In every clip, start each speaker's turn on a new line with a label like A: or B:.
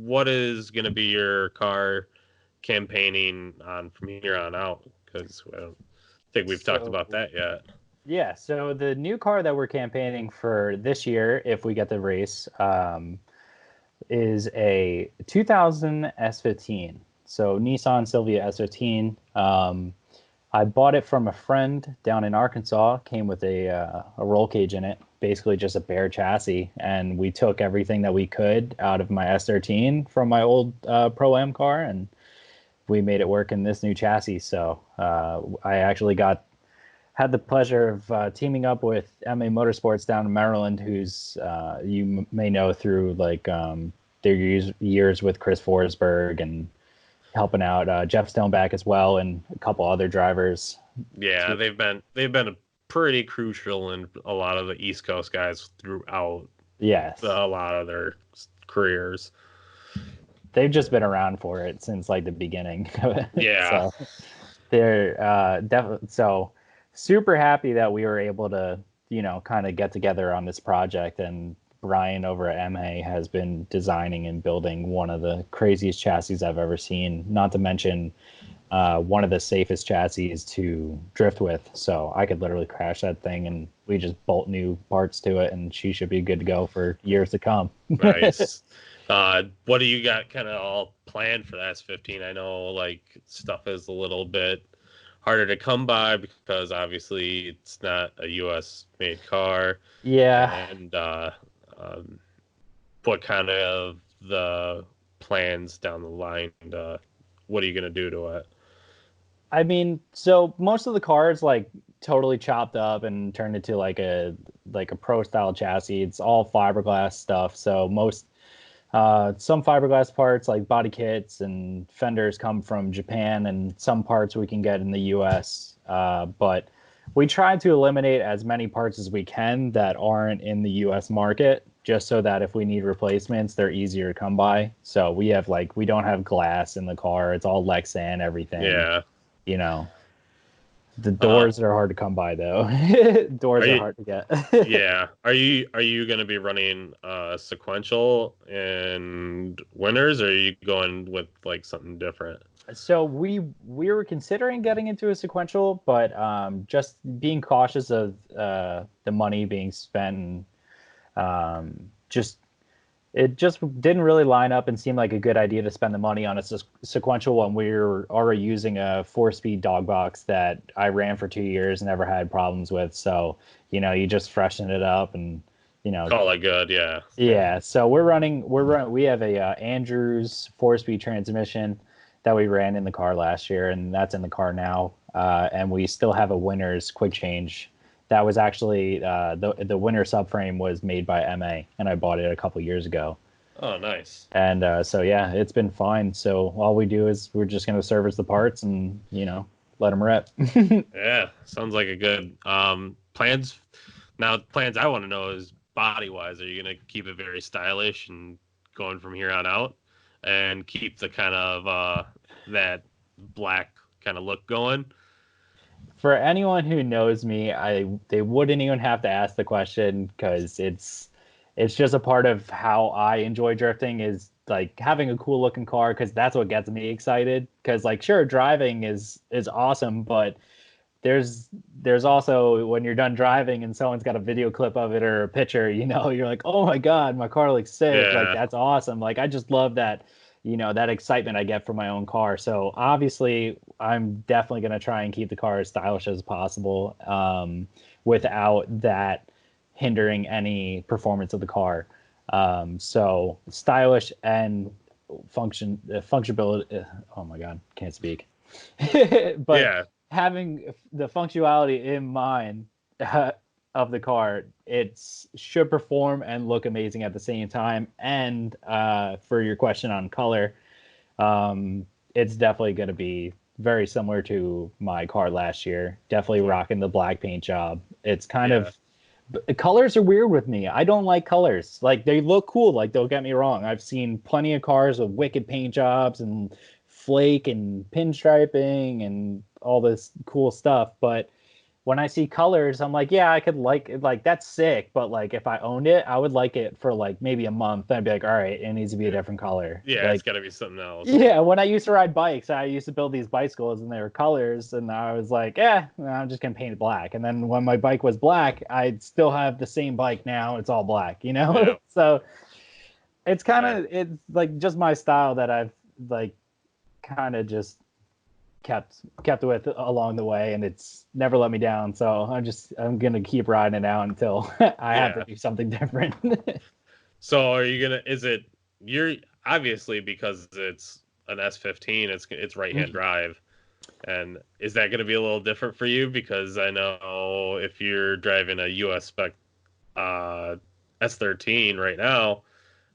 A: what is going to be your car campaigning on from here on out? Because I don't think we've talked about
B: So
A: that yet.
B: yeah, so the new car that we're campaigning for this year, if we get the race, is a 2000 S15. So Nissan Silvia S15. I bought it from a friend down in Arkansas. Came with a roll cage in it, basically just a bare chassis, and we took everything that we could out of my S13 from my old Pro M car, and we made it work in this new chassis. So I actually had the pleasure of teaming up with MA Motorsports down in Maryland, who's may know through like their years with Chris Forsberg and helping out Jeff Stoneback as well, and a couple other drivers.
A: Yeah, they've been pretty crucial in a lot of the East Coast guys throughout
B: Yes,
A: a lot of their careers.
B: they've just been around for it since like the beginning.
A: Yeah,
B: So they're definitely so super happy that we were able to kind of get together on this project. And Brian over at MA has been designing and building one of the craziest chassis I've ever seen, not to mention one of the safest chassis to drift with. So I could literally crash that thing and we just bolt new parts to it and she should be good to go for years to come.
A: nice. What do you got kind of all planned for the S15? I know like stuff is a little bit harder to come by because obviously it's not a U.S. made car.
B: Yeah.
A: And um, what kind of the plans down the line? What are you gonna do to it?
B: I mean, so most of the cars like totally chopped up and turned into like a pro style chassis. It's all fiberglass stuff. So most some fiberglass parts like body kits and fenders come from Japan, and some parts we can get in the U.S. But we try to eliminate as many parts as we can that aren't in the U.S. market, just so that if we need replacements, they're easier to come by. So we don't have glass in the car. It's all Lexan, everything.
A: Yeah.
B: You know, the
A: Uh,
B: doors are hard to come by though.
A: are
B: Doors are
A: you?
B: hard to get.
A: Yeah. Are you gonna be running sequential and winners, or are you going with like something different?
B: So we were considering getting into a sequential, but just being cautious of the money being spent, just it just didn't really line up and seem like a good idea to spend the money on a sequential when we were already using a 4-speed dog box that I ran for 2 years and never had problems with. So you just freshen it up and you know
A: Call it good. Yeah.
B: yeah, so we have a Andrews 4-speed transmission that we ran in the car last year, and that's in the car now. And we still have a Winners quick change. That was actually the Winner subframe was made by MA, and I bought it a couple years ago.
A: Oh, nice.
B: And so yeah, it's been fine. So all we do is we're just going to service the parts and let them rip.
A: Yeah, sounds like a good plans. Now, plans I want to know is body wise. Are you gonna keep it very stylish and going from here on out, and keep the kind of that black kind of look going?
B: For anyone who knows me, they wouldn't even have to ask the question because it's just a part of how I enjoy drifting is like having a cool looking car because that's what gets me excited. Because like sure, driving is awesome, but there's also when you're done driving and someone's got a video clip of it or a picture, you're like, oh my God, my car looks sick. Like
A: Yeah,
B: that's awesome. Like I just love that, that excitement I get from my own car. So obviously I'm definitely going to try and keep the car as stylish as possible without that hindering any performance of the car. So stylish and functionability. Oh my God, can't speak. But
A: yeah,
B: having the functionality in mind of the car, it should perform and look amazing at the same time. And for your question on color, it's definitely going to be very similar to my car last year. Definitely rocking the black paint job. It's kind
A: yeah,
B: of the colors are weird with me. I don't like colors. Like they look cool. Like don't get me wrong. I've seen plenty of cars with wicked paint jobs and flake and pinstriping and all this cool stuff. But when I see colors, I'm like, yeah, I could like that's sick, but like if I owned it, I would like it for like maybe a month. Then I'd be like, all right, it needs to be a different color.
A: Yeah, it's
B: Like,
A: got to be something else.
B: yeah, when I used to ride bikes, I used to build these bicycles and they were colors, and I was like, I'm just gonna paint it black. And then when my bike was black, I'd still have the same bike now. It's all black, you know?
A: Yeah.
B: So it's kind
A: Yeah.
B: of it's like just my style that I've like kind of just kept with along the way, and it's never let me down. So I'm gonna keep riding it out until I have to
A: Yeah.
B: do something different.
A: So are you gonna? Is it you're obviously because it's an S15, it's right hand drive, and is that gonna be a little different for you? Because I know if you're driving a US spec uh, S13 right now,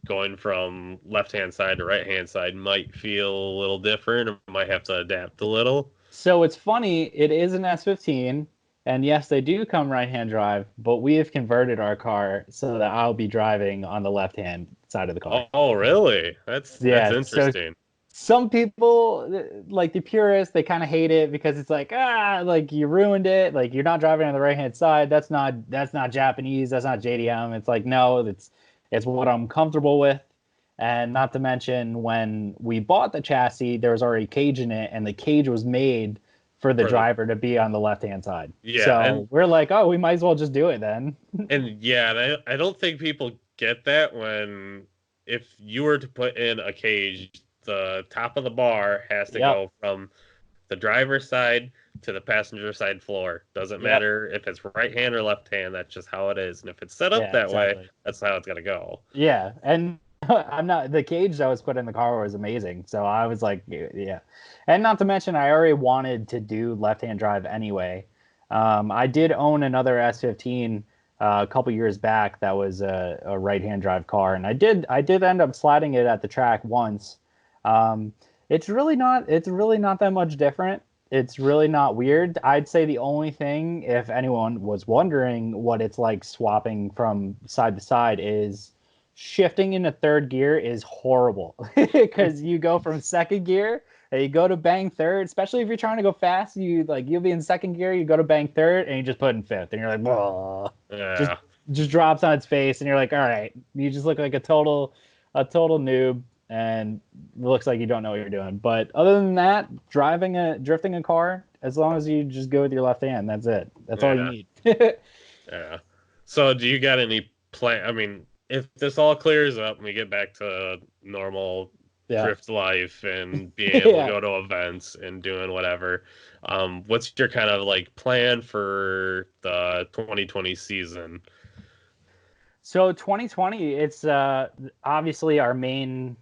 A: going from left hand side to right hand side might feel a little different. Or might have to adapt a little.
B: So it's funny, it is an S15, and yes, they do come right-hand drive, but we have converted our car so that I'll be driving on the left-hand side of the car.
A: Oh, really? That's
B: Yeah, so
A: interesting.
B: some people like the purists, they kind of hate it because it's like, like you ruined it, like you're not driving on the right-hand side. That's not Japanese, that's not JDM. It's like, no, it's what I'm comfortable with. And not to mention, when we bought the chassis, there was already cage in it, and the cage was made for the
A: For the
B: driver to be on the left-hand side.
A: Yeah,
B: So we're like, oh, we might as well just do it then.
A: and yeah, and I don't think people get that when if you were to put in a cage, the top of the bar has to
B: Yep.
A: go from the driver's side to the passenger side floor. Doesn't
B: Yep.
A: matter if it's right hand or left hand, that's just how it is. And if it's set up
B: Yeah,
A: that way,
B: exactly.
A: that's how it's gonna go.
B: Yeah, and I'm not the cage that was put in the car was amazing. So I was like, yeah, and not to mention I already wanted to do left-hand drive anyway. I did own another S15 a couple years back that was a right-hand drive car, and I did end up sliding it at the track once. Um, it's really not that much different. It's really not weird. I'd say the only thing, if anyone was wondering what it's like swapping from side to side, is shifting into third gear is horrible because you go from second gear and you go to bang third, especially if you're trying to go fast. You'll be in second gear, you go to bang third, and you just put in fifth, and you're like, whoa, just
A: Yeah.
B: just drops on its face, and you're like, all right, you just look like a total noob, and it looks like you don't know what you're doing. But other than that, drifting a car, as long as you just go with your left hand, that's it. That's all you
A: Yeah.
B: need.
A: Yeah. So do you got any plan? I mean, if this all clears up and we get back to normal
B: Yeah.
A: drift life and being able to
B: Yeah.
A: go to events and doing whatever, what's your kind of like plan for the 2020 season?
B: So 2020, it's obviously our main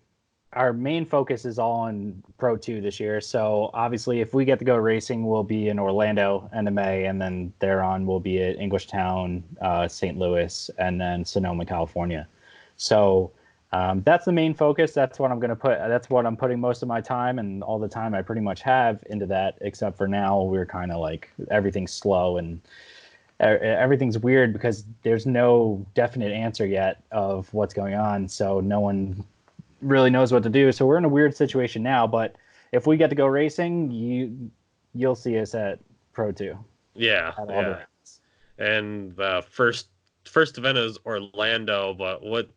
B: focus is all on Pro 2 this year. So obviously, if we get to go racing, we'll be in Orlando end of May, and then thereon we'll be at Englishtown, St. Louis, and then Sonoma, California. So that's the main focus. That's what I'm going to put. That's what I'm putting most of my time and all the time I pretty much have into that. Except for now, we're kind of like everything's slow and everything's weird because there's no definite answer yet of what's going on. So no one really knows what to do. So we're in a weird situation now. But if we get to go racing, you'll see us at Pro 2
A: Yeah,
B: at all the
A: yeah.
B: events.
A: And the first event is Orlando, but what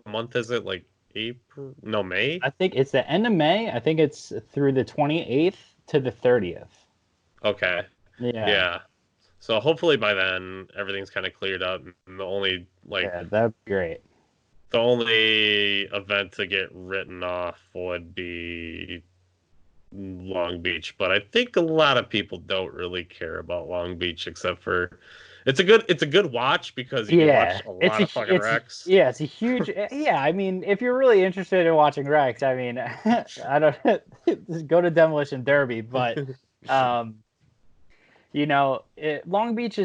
A: month is it? Like April? No, May?
B: I think it's the end of May. I think it's through the 28th to the 30th.
A: Okay.
B: Yeah,
A: Yeah. So hopefully by then everything's kind of cleared up. And
B: yeah, that'd be great.
A: the only event to get written off would be Long Beach, but I think a lot of people don't really care about Long Beach except for it's a good watch because you can
B: Yeah,
A: watch a lot of fucking wrecks.
B: it's a huge yeah. I mean, if you're really interested in watching Rex, I mean, I don't just go to Demolition Derby, but um, Long Beach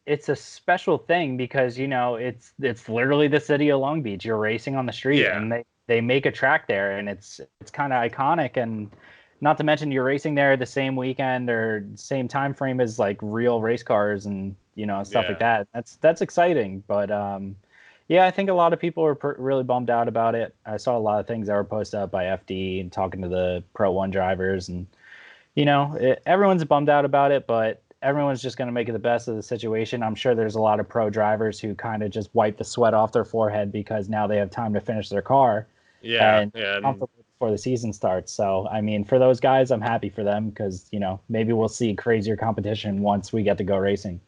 B: it's a special thing because it's literally the city of Long Beach. You're racing on the street,
A: Yeah.
B: and they make a track there, and it's kind of iconic. And not to mention you're racing there the same weekend or same time frame as like real race cars and stuff like
A: Yeah.
B: that. That's exciting, but yeah, I think a lot of people are really bummed out about it. I saw a lot of things that were posted up by FD and talking to the Pro 1 drivers, and everyone's bummed out about it, but everyone's just going to make it the best of the situation. I'm sure there's a lot of pro drivers who kind of just wipe the sweat off their forehead because now they have time to finish their car
A: Yeah,
B: and
A: yeah,
B: comfortable before the season starts. So, I mean, for those guys, I'm happy for them because, maybe we'll see crazier competition once we get to go racing.